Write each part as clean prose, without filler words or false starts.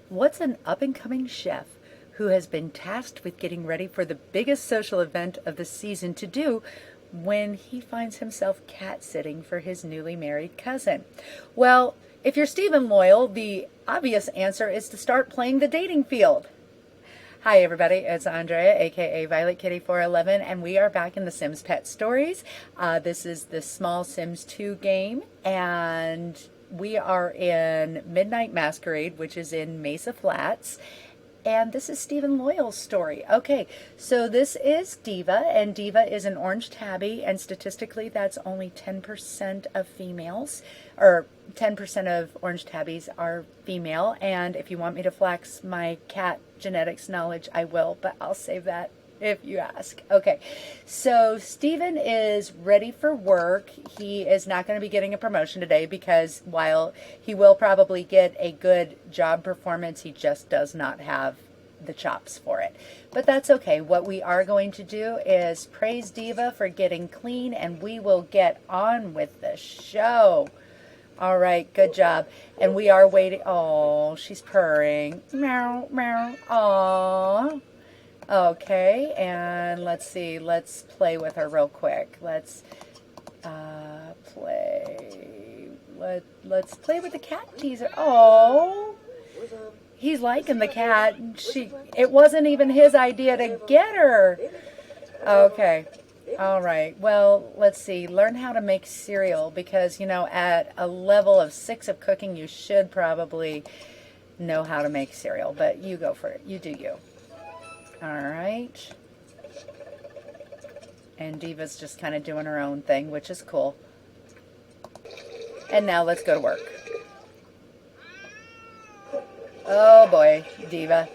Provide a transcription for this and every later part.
What's an up-and-coming chef who has been tasked with getting ready for the biggest social event of the season to do when he finds himself cat-sitting for his newly married cousin? Well, if you're Stephen Loyal, the obvious answer is to start playing the dating field. Hi everybody, it's Andrea, aka Violet Kitty 411, and we are back in the Sims Pet Stories. This is the Small Sims 2 game, and we are in Midnight Masquerade, which is in Mesa Flats. And this is Stephen Loyal's story. Okay, so this is Diva, and Diva is an orange tabby, and statistically that's only 10% of females, or 10% of orange tabbies are female. And if you want me to flex my cat genetics knowledge, I will, but I'll save that if you ask. Okay, so Stephen is ready for work. He is not going to be getting a promotion today because while he will probably get a good job performance, he just does not have the chops for it. But that's okay. What we are going to do is praise Diva for getting clean, and we will get on with the show. All right, good job. And we are waiting. Oh, she's purring. Meow, meow. Aw. Okay, and let's see. Let's play with her real quick. Let's play. Let's play with the cat teaser. Oh, he's liking the cat. It wasn't even his idea to get her. Okay. All right. Well, let's see. Learn how to make cereal because, you know, at a level of 6 of cooking, you should probably know how to make cereal. But you go for it. You do you. All right. And Diva's just kind of doing her own thing, which is cool. And now let's go to work. Oh boy, Diva.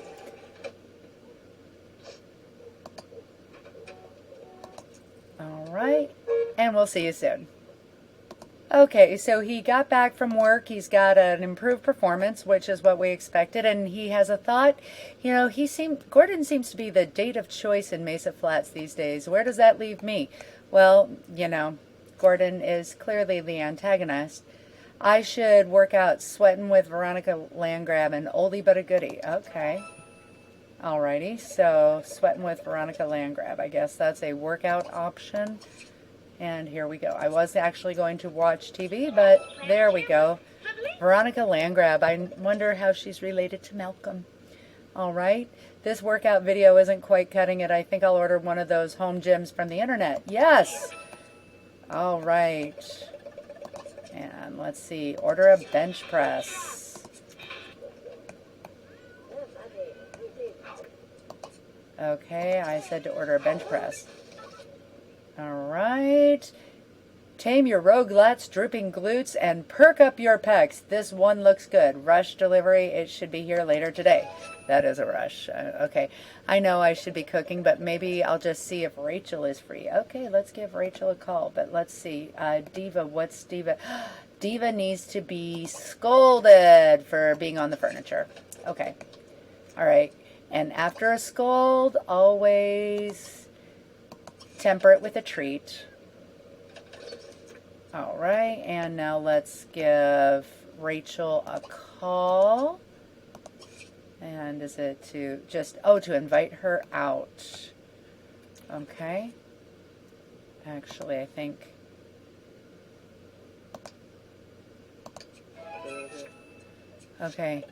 All right. And we'll see you soon. Okay, so he got back from work. He's got an improved performance, which is what we expected, and he has a thought. You know, Gordon seems to be the date of choice in Mesa Flats these days. Where does that leave me? Well, you know, Gordon is clearly the antagonist. I should work out sweating with Veronica Landgrab and oldie but a goodie. Okay. Alrighty, so sweating with Veronica Landgrab. I guess that's a workout option. And here we go. I was actually going to watch TV, but there we go. Veronica Landgrab. I wonder how she's related to Malcolm. All right. This workout video isn't quite cutting it. I think I'll order one of those home gyms from the internet. Yes. All right. And let's see. Order a bench press. Okay. I said to order a bench press. All right. Tame your rogue lats, drooping glutes, and perk up your pecs. This one looks good. Rush delivery. It should be here later today. That is a rush. Okay. I know I should be cooking, but maybe I'll just see if Rachel is free. Okay, let's give Rachel a call. But let's see. Diva, what's Diva? Diva needs to be scolded for being on the furniture. Okay. All right. And after a scold, always temper it with a treat. All right, and now let's give Rachel a call. And is it to to invite her out? Okay. Actually, I think. Okay.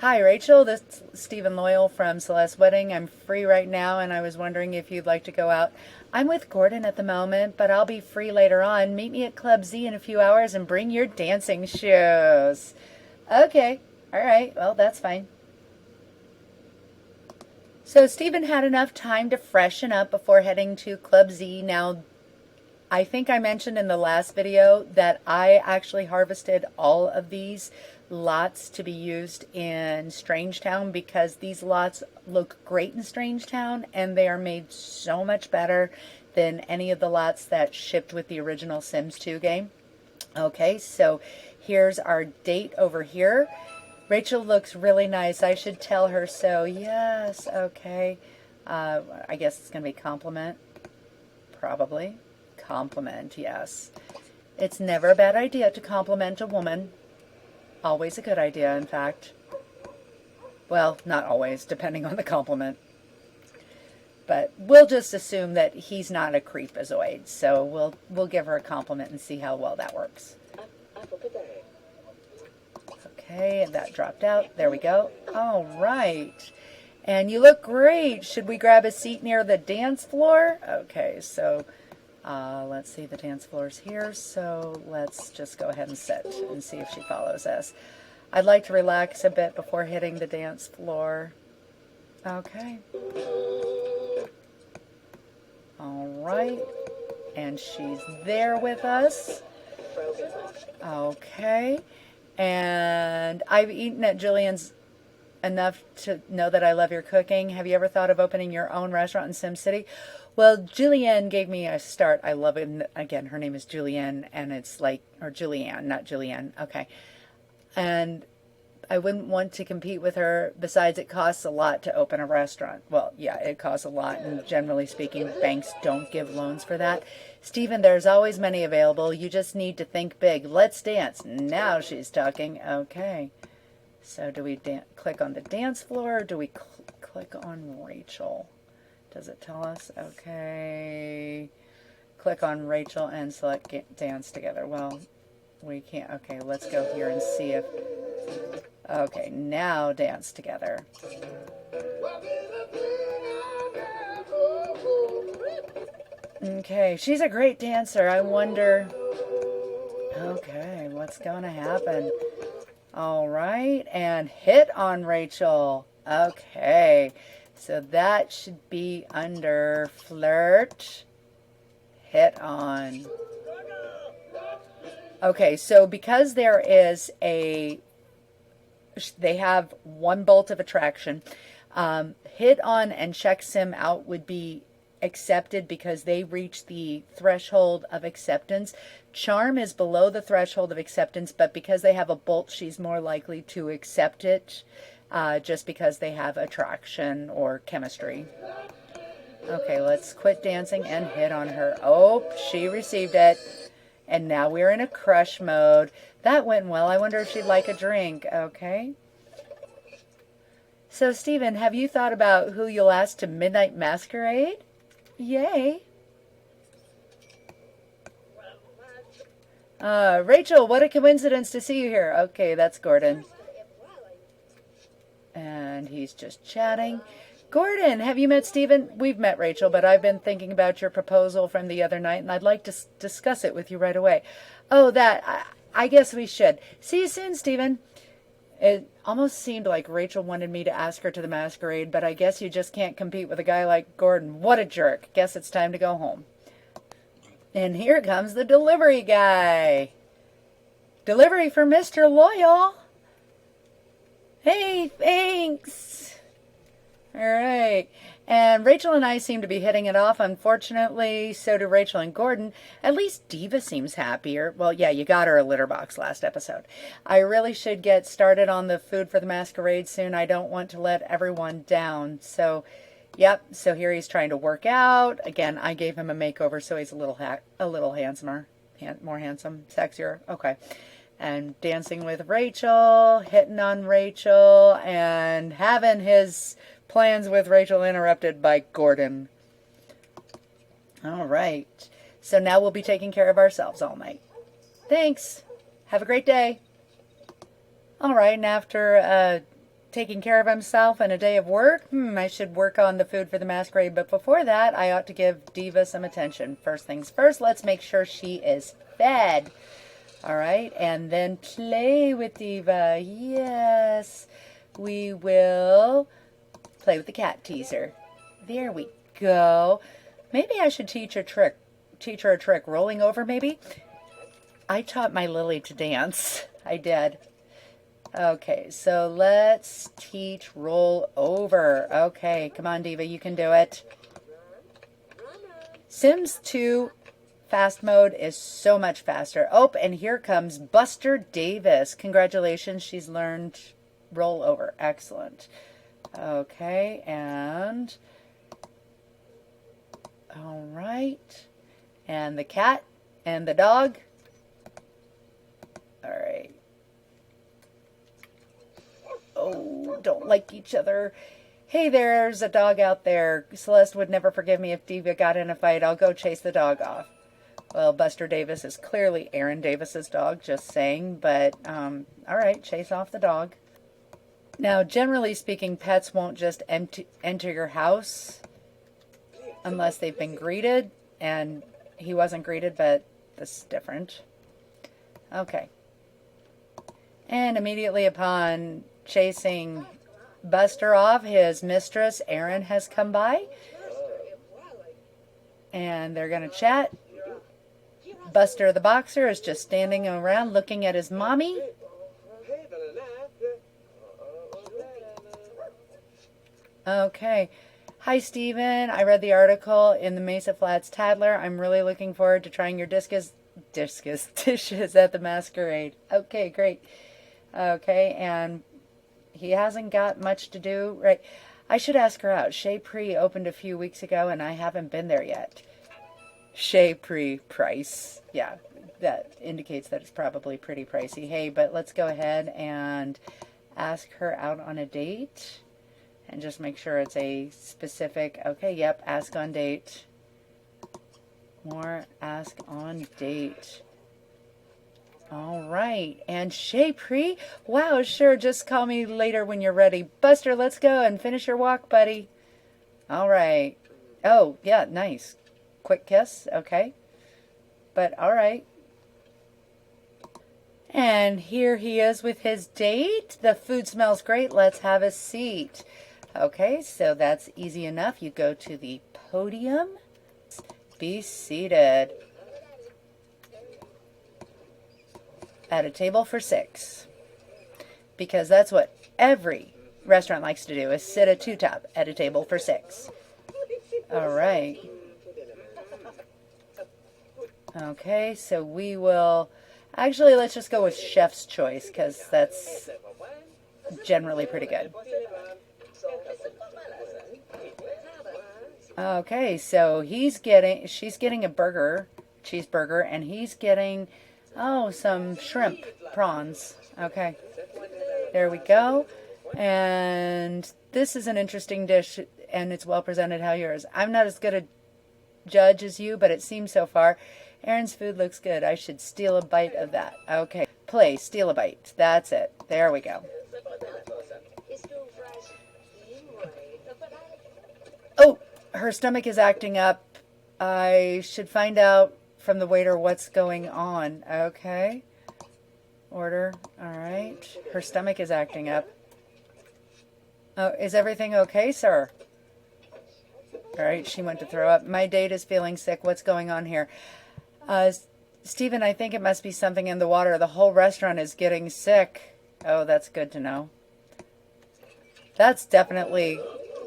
Hi, Rachel. This is Stephen Loyal from Celeste's Wedding. I'm free right now, and I was wondering if you'd like to go out. I'm with Gordon at the moment, but I'll be free later on. Meet me at Club Z in a few hours and bring your dancing shoes. Okay. All right. Well, that's fine. So Stephen had enough time to freshen up before heading to Club Z. Now, I think I mentioned in the last video that I actually harvested all of these lots to be used in Strangetown because these lots look great in Strangetown and they are made so much better than any of the lots that shipped with the original Sims 2 game. Okay, so here's our date over here. Rachel looks really nice. I should tell her so. Yes, okay. I guess it's going to be compliment. Probably. Compliment, yes. It's never a bad idea to compliment a woman. Always a good idea, in fact. Well, not always, depending on the compliment. But we'll just assume that he's not a creepazoid. So we'll give her a compliment and see how well that works. Okay, and that dropped out. There we go. All right. And you look great. Should we grab a seat near the dance floor? Okay, so let's see, the dance floor's here. So let's just go ahead and sit and see if she follows us. I'd like to relax a bit before hitting the dance floor. Okay. All right. And she's there with us. Okay. And I've eaten at Julian's enough to know that I love your cooking. Have you ever thought of opening your own restaurant in SimCity? Well, Julianne gave me a start. I love it. And again, her name is Julianne, and it's like, or Julianne, not Julianne. Okay. And I wouldn't want to compete with her. Besides, it costs a lot to open a restaurant. Well, yeah, it costs a lot, and generally speaking, banks don't give loans for that. Stephen, there's always money available. You just need to think big. Let's dance. Now she's talking. Okay. So do we click on the dance floor, or do we click on Rachel? Does it tell us? Okay. Click on Rachel and select dance together. Well, we can't. Okay, let's go here and see if... Okay, now dance together. Okay, she's a great dancer. I wonder... Okay, what's going to happen? All right, and hit on Rachel. Okay, so that should be under flirt. Hit on. Okay, so because there is they have one bolt of attraction, hit on and check sim out would be accepted because they reach the threshold of acceptance. Charm is below the threshold of acceptance, but because they have a bolt, she's more likely to accept it just because they have attraction or chemistry. Okay, let's quit dancing and hit on her. Oh, she received it. And now we're in a crush mode. That went well. I wonder if she'd like a drink. Okay. So, Stephen, have you thought about who you'll ask to Midnight Masquerade? Yay. Rachel, what a coincidence to see you here. Okay, that's Gordon. And he's just chatting. Gordon, have you met Stephen? We've met Rachel, but I've been thinking about your proposal from the other night, and I'd like to discuss it with you right away. Oh, I guess we should. See you soon, Stephen. It almost seemed like Rachel wanted me to ask her to the masquerade, but I guess you just can't compete with a guy like Gordon. What a jerk. Guess it's time to go home. And here comes the delivery guy. Delivery for Mr. Loyal. Hey, thanks. All right. And Rachel and I seem to be hitting it off. Unfortunately, so do Rachel and Gordon. At least Diva seems happier. Well, yeah, you got her a litter box last episode. I really should get started on the food for the masquerade soon. I don't want to let everyone down. So, yep. So here he's trying to work out. Again, I gave him a makeover, so he's a little handsomer, more handsome, sexier. Okay. And dancing with Rachel, hitting on Rachel, and having his plans with Rachel interrupted by Gordon. All right. So now we'll be taking care of ourselves all night. Thanks. Have a great day. All right. And after taking care of himself and a day of work, I should work on the food for the masquerade. But before that, I ought to give Diva some attention. First things first, let's make sure she is fed. All right. And then play with Diva. Yes. We will... play with the cat teaser. There we go. Maybe I should teach her a trick. Rolling over, maybe? I taught my Lily to dance. I did. Okay, so let's teach roll over. Okay, come on, Diva, you can do it. Sims 2 fast mode is so much faster. Oh, and here comes Buster Davis. Congratulations, she's learned roll over. Excellent. Okay, and all right, and the cat and the dog. All right. Oh, don't like each other. Hey, there's a dog out there. Celeste would never forgive me if Diva got in a fight. I'll go chase the dog off. Well, Buster Davis is clearly Aaron Davis's dog, just saying, but all right, chase off the dog. Now, generally speaking, pets won't just enter your house unless they've been greeted, and he wasn't greeted, but this is different. Okay. And immediately upon chasing Buster off, his mistress, Erin, has come by, and they're going to chat. Buster the boxer is just standing around looking at his mommy. Okay. Hi, Stephen. I read the article in the Mesa Flats Tattler. I'm really looking forward to trying your dishes at the Masquerade. Okay, great. Okay, and he hasn't got much to do. Right. I should ask her out. Chez Prix opened a few weeks ago, and I haven't been there yet. Chez Prix price. Yeah, that indicates that it's probably pretty pricey. Hey, but let's go ahead and ask her out on a date. And just make sure it's a specific, okay, yep, ask on date. More ask on date. All right, and Chez Prix? Wow, sure, just call me later when you're ready. Buster, let's go and finish your walk, buddy. All right. Oh, yeah, nice. Quick kiss, okay. But all right. And here he is with his date. The food smells great. Let's have a seat. Okay, so that's easy enough. You go to the podium. Be seated at a table for 6. Because that's what every restaurant likes to do, is sit at 2 top at a table for 6. All right. Okay, so we will... Actually, let's just go with chef's choice, because that's generally pretty good. Okay, so she's getting a cheeseburger, and he's getting, some shrimp, prawns. Okay, there we go. And this is an interesting dish, and it's well presented. How yours? I'm not as good a judge as you, but it seems so far. Aaron's food looks good. I should steal a bite of that. Okay, steal a bite. That's it. There we go. Oh, her stomach is acting up. I should find out from the waiter what's going on. Okay. Order. All right. Her stomach is acting up. Oh, is everything okay, sir? All right, she went to throw up. My date is feeling sick. What's going on here? Stephen, I think it must be something in the water. The whole restaurant is getting sick. Oh, that's good to know. That's definitely...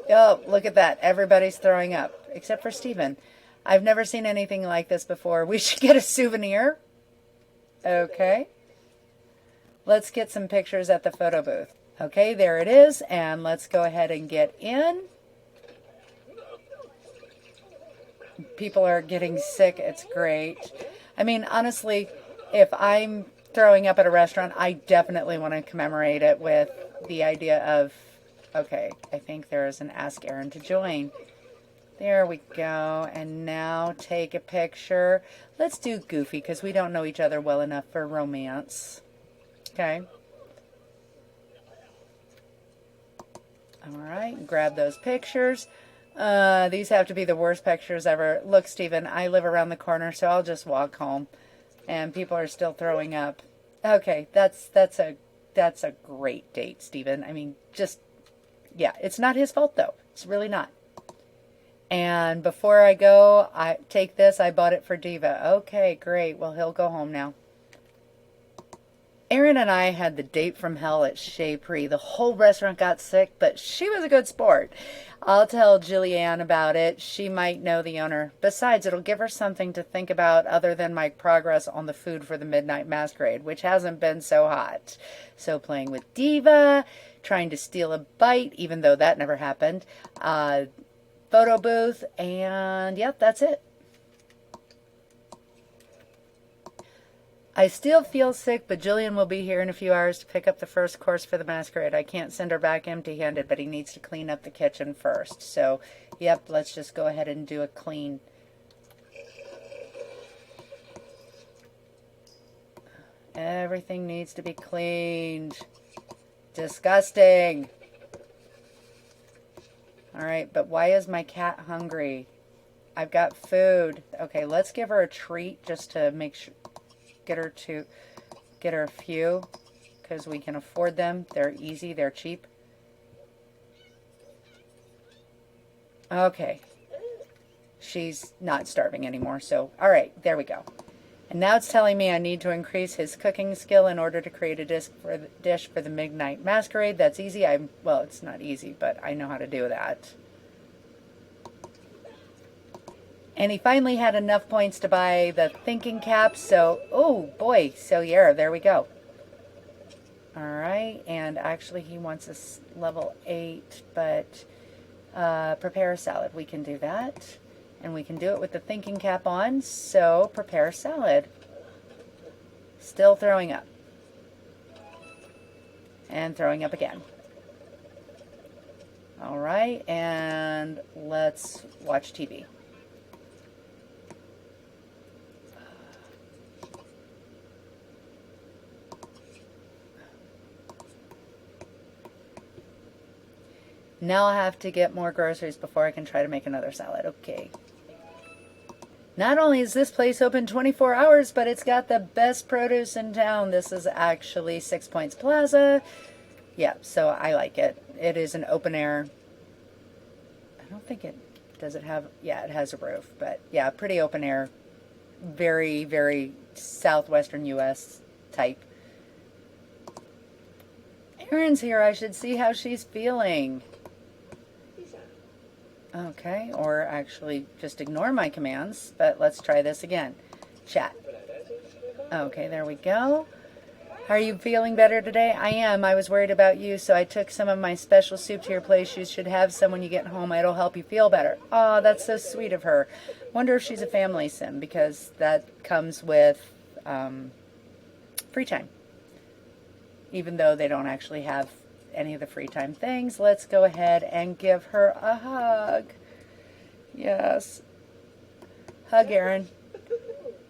Oh, look at that. Everybody's throwing up, except for Stephen. I've never seen anything like this before. We should get a souvenir. Okay. Let's get some pictures at the photo booth. Okay, there it is. And let's go ahead and get in. People are getting sick. It's great. I mean, honestly, if I'm throwing up at a restaurant, I definitely want to commemorate it with the idea of, okay, I think there is an Ask Aaron to Join. There we go. And now take a picture. Let's do Goofy because we don't know each other well enough for romance. Okay. All right, grab those pictures. These have to be the worst pictures ever. Look, Stephen, I live around the corner, so I'll just walk home. And people are still throwing up. Okay, that's a great date, Stephen. I mean, just, yeah, it's not his fault, though. It's really not. And before I go, I take this. I bought it for Diva. Okay, great. Well, he'll go home now. Aaron and I had the date from hell at Chez Prix. The whole restaurant got sick, but she was a good sport. I'll tell Jillian about it. She might know the owner. Besides, it'll give her something to think about other than my progress on the food for the Midnight Masquerade, which hasn't been so hot. So playing with Diva, trying to steal a bite, even though that never happened. Photo booth, and yep, that's it. I still feel sick, but Jillian will be here in a few hours to pick up the first course for the masquerade. I can't send her back empty-handed, but he needs to clean up the kitchen first. So, yep, let's just go ahead and do a clean. Everything needs to be cleaned. Disgusting. All right, but why is my cat hungry? I've got food. Okay, let's give her a treat just to make sure, get her a few, because we can afford them. They're easy, they're cheap. Okay. She's not starving anymore, so all right, there we go. And now it's telling me I need to increase his cooking skill in order to create a dish for the Midnight Masquerade. That's easy. Well, it's not easy, but I know how to do that. And he finally had enough points to buy the thinking cap, so, oh boy, so yeah, there we go. All right, and actually he wants us level 8, but prepare a salad. We can do that. And we can do it with the thinking cap on, so prepare salad. Still throwing up. And throwing up again. All right, and let's watch TV. Now I'll have to get more groceries before I can try to make another salad. Okay. Not only is this place open 24 hours, but it's got the best produce in town. This is actually 6 Points Plaza. Yeah, so I like it. It is an open air. I don't think does it have, yeah, it has a roof, but yeah, pretty open air. Very, very southwestern U.S. type. Erin's here. I should see how she's feeling. Okay, or actually just ignore my commands, but let's try this again. Chat. Okay, there we go. Are you feeling better today? I am. I was worried about you, so I took some of my special soup to your place. You should have some when you get home. It'll help you feel better. Oh, that's so sweet of her. Wonder if she's a family sim, because that comes with free time. Even though they don't actually have any of the free time things, let's go ahead and give her a hug. Yes. Hug, Erin.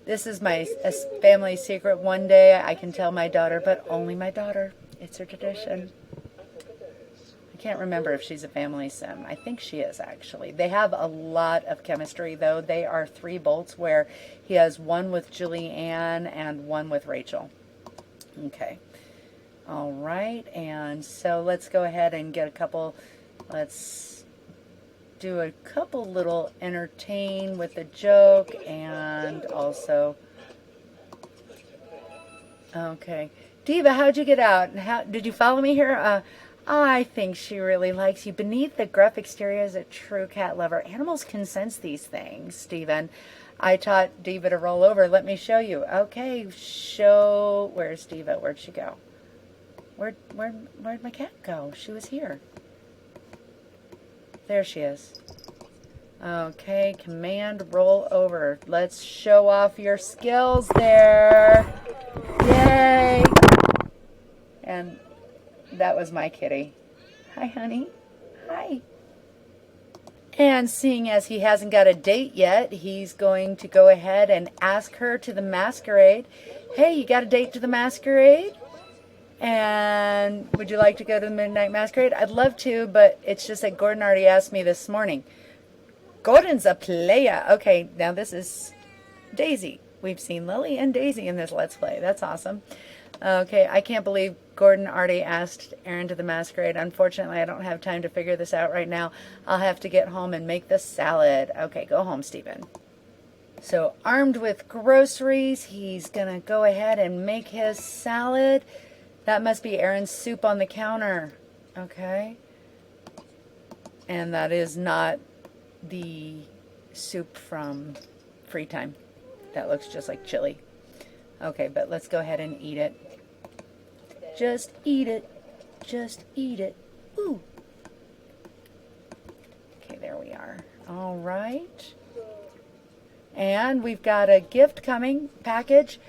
This is my family secret. One day I can tell my daughter, but only my daughter. It's her tradition. I can't remember if she's a family sim. I think she is, actually. They have a lot of chemistry, though. They are 3 bolts, where he has one with Julianne and one with Rachel. Okay. All right, and so let's go ahead and get a couple, let's do a couple little entertain with a joke, and also, okay. Diva, how'd you get out? How did you follow me here? I think she really likes you. Beneath the gruff exterior is a true cat lover. Animals can sense these things, Stephen. I taught Diva to roll over. Let me show you. Okay, where's Diva? Where'd she go? Where'd my cat go? She was here. There she is. Okay, command roll over. Let's show off your skills there. Yay! And that was my kitty. Hi, honey. Hi. And seeing as he hasn't got a date yet, he's going to go ahead and ask her to the masquerade. Hey, you got a date to the masquerade? And would you like to go to the Midnight Masquerade? I'd love to, but it's just that Gordon already asked me this morning. Gordon's a playa. Okay, now this is Daisy. We've seen Lily and Daisy in this Let's Play. That's awesome. Okay, I can't believe Gordon already asked Erin to the masquerade. Unfortunately, I don't have time to figure this out right now. I'll have to get home and make the salad. Okay, go home, Stephen. So, armed with groceries, he's going to go ahead and make his salad. That must be Erin's soup on the counter. Okay. And that is not the soup from Free Time. That looks just like chili. Okay, but let's go ahead and eat it. Just eat it. Just eat it. Ooh. Okay, there we are. All right. And we've got a gift coming package.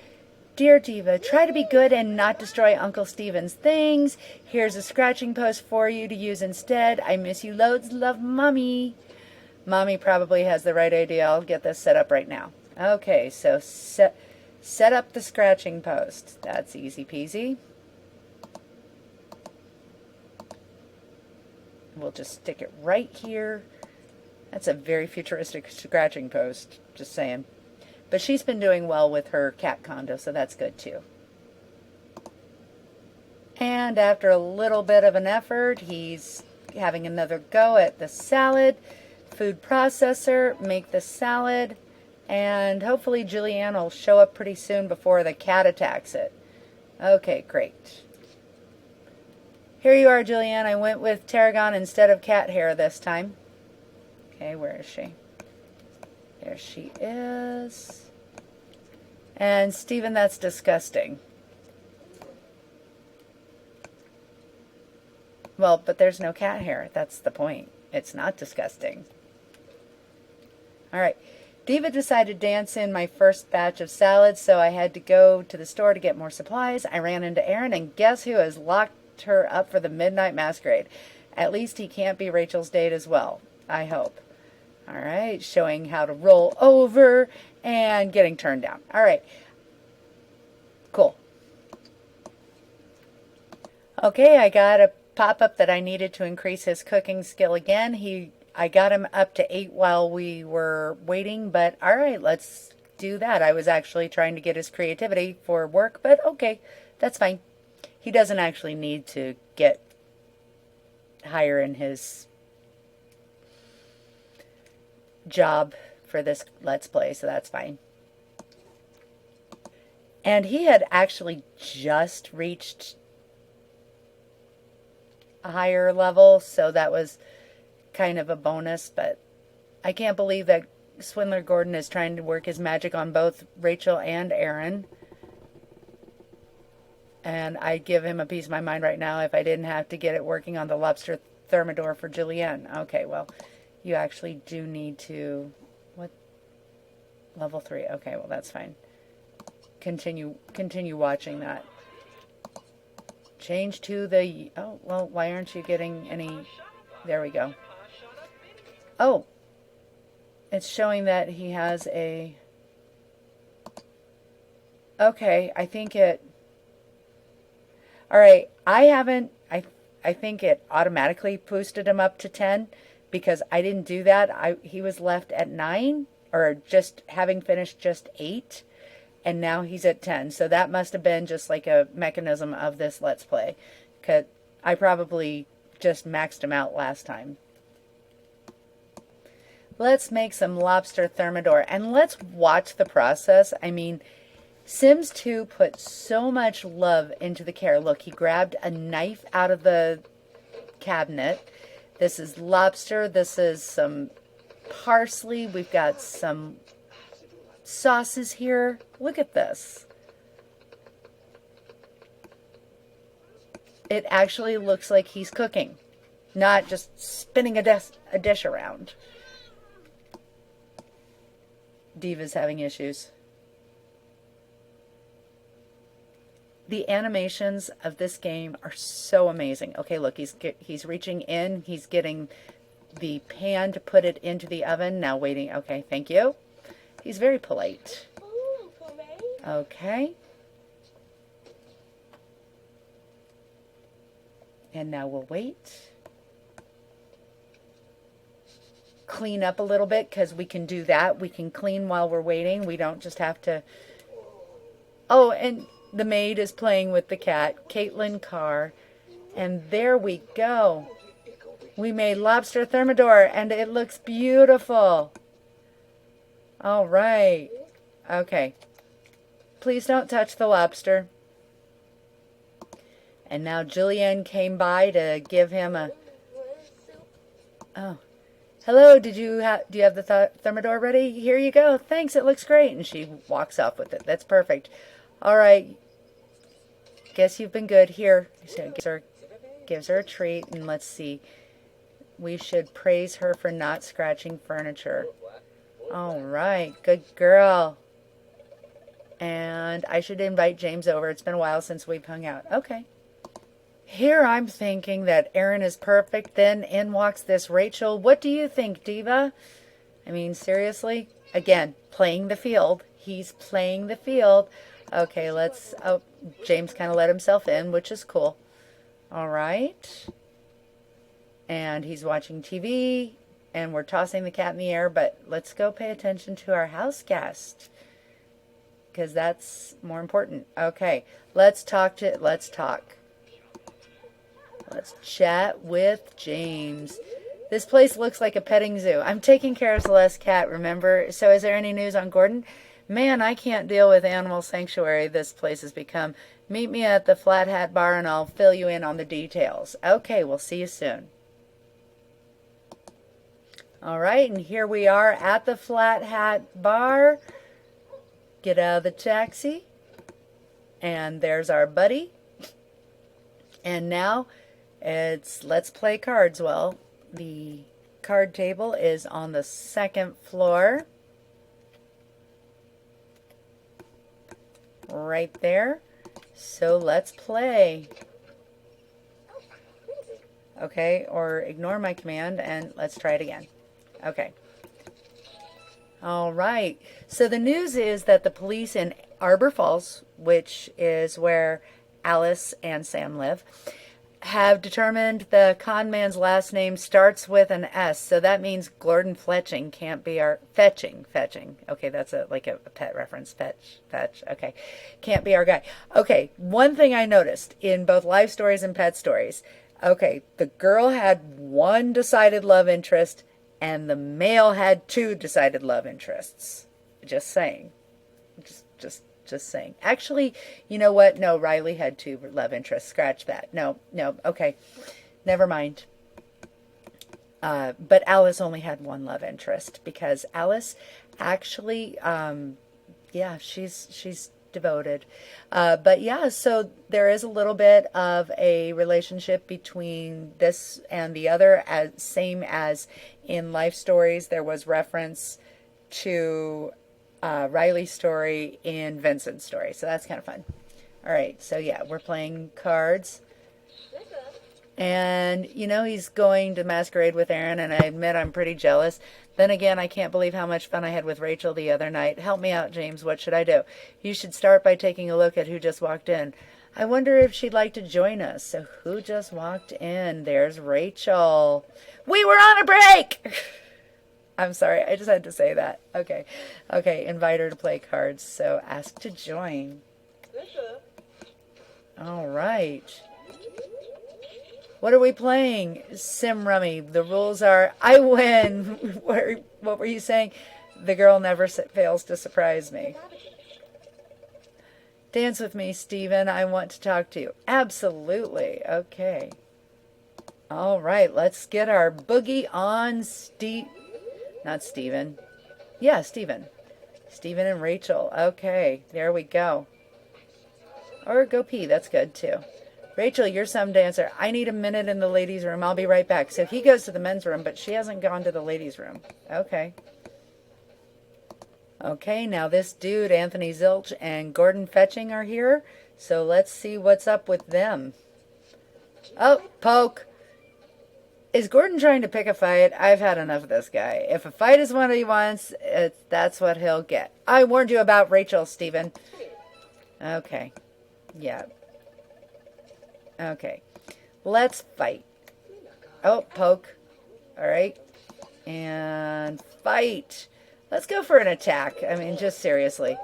Dear Diva, try to be good and not destroy Uncle Steven's things. Here's a scratching post for you to use instead. I miss you loads. Love, Mommy. Mommy probably has the right idea. I'll get this set up right now. Okay, so set up the scratching post. That's easy peasy. We'll just stick it right here. That's a very futuristic scratching post, just saying. But she's been doing well with her cat condo, so that's good too. And after a little bit of an effort, he's having another go at the salad. Food processor, make the salad, and hopefully Julianne will show up pretty soon before the cat attacks it. Okay, great. Here you are, Julianne. I went with tarragon instead of cat hair this time. Okay, where is she? There she is. And Stephen, that's disgusting. Well, but there's no cat hair. That's the point. It's not disgusting. All right. Diva decided to dance in my first batch of salads, so I had to go to the store to get more supplies. I ran into Aaron, and guess who has locked her up for the Midnight Masquerade? At least he can't be Rachel's date as well, I hope. All right, showing how to roll over and getting turned down. All right, cool. Okay, I got a pop-up that I needed to increase his cooking skill again. I got him up to 8 while we were waiting, but all right, let's do that. I was actually trying to get his creativity for work, but okay, that's fine. He doesn't actually need to get higher in his job for this Let's Play, so that's fine. And he had actually just reached a higher level, so that was kind of a bonus, but I can't believe that Swindler Gordon is trying to work his magic on both Rachel and Aaron. And I'd give him a piece of my mind right now if I didn't have to get it working on the lobster thermidor for Julianne. Okay, well, you actually do need to... What? Level 3. Okay, well, that's fine. Continue watching that. Change to the... Oh, well, why aren't you getting any... There we go. Oh, it's showing that he has a... Okay, I think it... All right, I think it automatically boosted him up to 10 because I didn't do that. He was left at 9 or just having finished just 8, and now he's at 10. So that must have been just like a mechanism of this Let's Play, because I probably just maxed him out last time. Let's make some lobster thermidor and let's watch the process. I mean, Sims 2 put so much love into the care. Look, he grabbed a knife out of the cabinet. This is lobster. This is some parsley. We've got some sauces here. Look at this. It actually looks like he's cooking, not just spinning a dish around. Diva's having issues. The animations of this game are so amazing. Okay, look, he's reaching in. He's getting the pan to put it into the oven. Now waiting. Okay, thank you. He's very polite. Okay. And now we'll wait. Clean up a little bit because we can do that. We can clean while we're waiting. We don't just have to... Oh, and the maid is playing with the cat, Caitlin Carr. And there we go. We made lobster thermidor and it looks beautiful. All right. Okay. Please don't touch the lobster. And now Julianne came by to give him a... Oh. Hello, do you have the thermidor ready? Here you go. Thanks, it looks great. And she walks off with it. That's perfect. All right. Guess you've been good. Here. So gives her a treat. And let's see. We should praise her for not scratching furniture. All right. Good girl. And I should invite James over. It's been a while since we've hung out. Okay. Here I'm thinking that Aaron is perfect. Then in walks this Rachel. What do you think, Diva? I mean, seriously? Again, playing the field. He's playing the field. Okay, let's... Oh, James kind of let himself in, which is cool. All right. And he's watching TV. And we're tossing the cat in the air. But let's go pay attention to our house guest, because that's more important. Okay, let's talk. Let's chat with James. This place looks like a petting zoo. I'm taking care of Celeste's cat, remember? So is there any news on Gordon? Man, I can't deal with animal sanctuary this place has become. Meet me at the Flat Hat Bar and I'll fill you in on the details. Okay, we'll see you soon. All right, and here we are at the Flat Hat Bar. Get out of the taxi. And there's our buddy. And now it's let's play cards. Well, the card table is on the second floor. Right there. So let's play. Okay, or ignore my command and let's try it again. Okay. All right. So the news is that the police in Arbor Falls, which is where Alice and Sam live, have determined the con man's last name starts with an S. So that means Gordon Fletching can't be our... Fetching. Okay, that's like a pet reference. Fetch. Okay. Can't be our guy. Okay, one thing I noticed in both life stories and pet stories. Okay, the girl had one decided love interest and the male had two decided love interests. Just saying. Just saying. Actually, you know what? No, Riley had two love interests. Scratch that. No. Okay. Never mind. But Alice only had one love interest because Alice actually, yeah, she's devoted. But yeah, so there is a little bit of a relationship between this and the other, same as in life stories. There was reference to Riley's story in Vincent's story. So that's kind of fun. All right. So yeah, we're playing cards. And, you know, he's going to masquerade with Aaron, and I admit I'm pretty jealous. Then again, I can't believe how much fun I had with Rachel the other night. Help me out, James. What should I do? You should start by taking a look at who just walked in. I wonder if she'd like to join us. So who just walked in? There's Rachel. We were on a break! I'm sorry, I just had to say that. Okay, invite her to play cards. So ask to join. All right. What are we playing? Sim Rummy. The rules are, I win. What were you saying? The girl never fails to surprise me. Dance with me, Stephen. I want to talk to you. Absolutely. Okay. All right, let's get our boogie on, not Stephen. Yeah, Stephen. Stephen and Rachel. Okay, there we go. Or go pee. That's good, too. Rachel, you're some dancer. I need a minute in the ladies' room. I'll be right back. So he goes to the men's room, but she hasn't gone to the ladies' room. Okay. Okay, now this dude, Anthony Zilch and Gordon Fetching are here. So let's see what's up with them. Oh, poke. Is Gordon trying to pick a fight? I've had enough of this guy. If a fight is what he wants, that's what he'll get. I warned you about Rachel, Stephen. Okay. Yeah. Okay. Let's fight. Oh, poke. All right. And fight. Let's go for an attack. I mean, just seriously.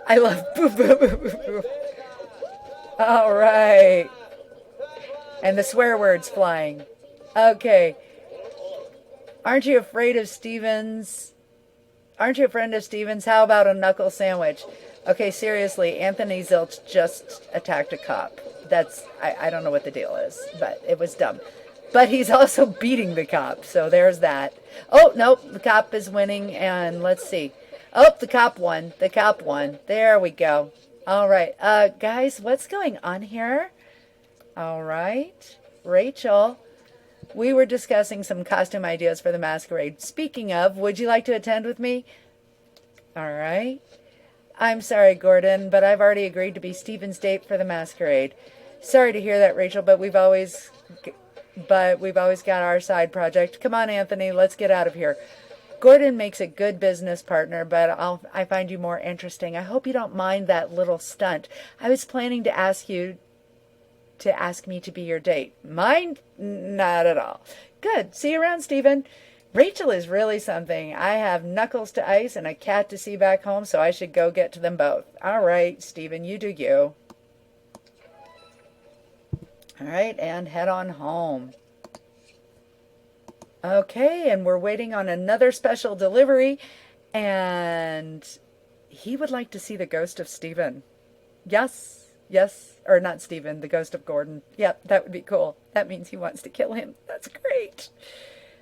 I love boo, boo, boo, boo, boo. All right. And the swear words flying. Okay. Aren't you afraid of Stevens? Aren't you a friend of Stevens? How about a knuckle sandwich? Okay, seriously, Anthony Zilch just attacked a cop. I don't know what the deal is, but it was dumb. But he's also beating the cop, so there's that. Oh, nope, the cop is winning, and let's see. Oh, the cop won. The cop won. There we go. All right. Guys, what's going on here? All right. Rachel. we were discussing some costume ideas for the masquerade. Speaking of, would you like to attend with me? All right. I'm sorry, Gordon, but I've already agreed to be Stephen's date for the masquerade. Sorry to hear that, Rachel, but we've always got our side project. Come on, Anthony, let's get out of here. Gordon makes a good business partner, but I find you more interesting. I hope you don't mind that little stunt. I was planning to ask you to ask me to be your date. Mind? Not at all. Good. See you around, Stephen. Rachel is really something. I have knuckles to ice and a cat to see back home, so I should go get to them both. All right, Stephen, you do you. All right, and head on home. Okay, and we're waiting on another special delivery, and he would like to see the ghost of Stephen. Yes, or not Stephen, the ghost of Gordon. Yep, that would be cool. That means he wants to kill him. That's great.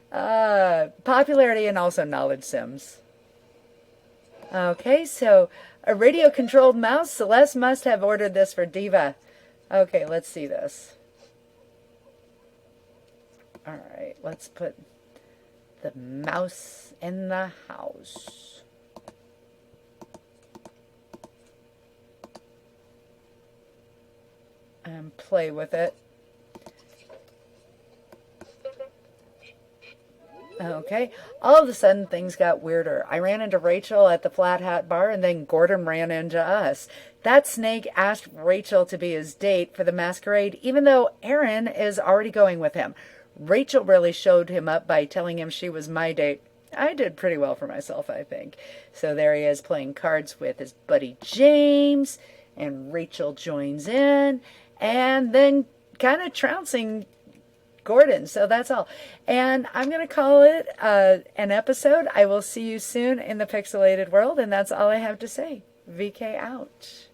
Popularity and also knowledge sims. Okay, so a radio-controlled mouse. Celeste must have ordered this for Diva. Okay, let's see this. All right, let's put the mouse in the house. And play with it. Okay, all of a sudden things got weirder. I ran into Rachel at the Flat Hat Bar, and then Gordon ran into us. That snake asked Rachel to be his date for the masquerade, even though Aaron is already going with him. Rachel really showed him up by telling him she was my date. I did pretty well for myself, I think. So there he is playing cards with his buddy James, and Rachel joins in, and then kind of trouncing Gordon. So that's all. And I'm going to call it an episode. I will see you soon in the pixelated world, and that's all I have to say. VK out.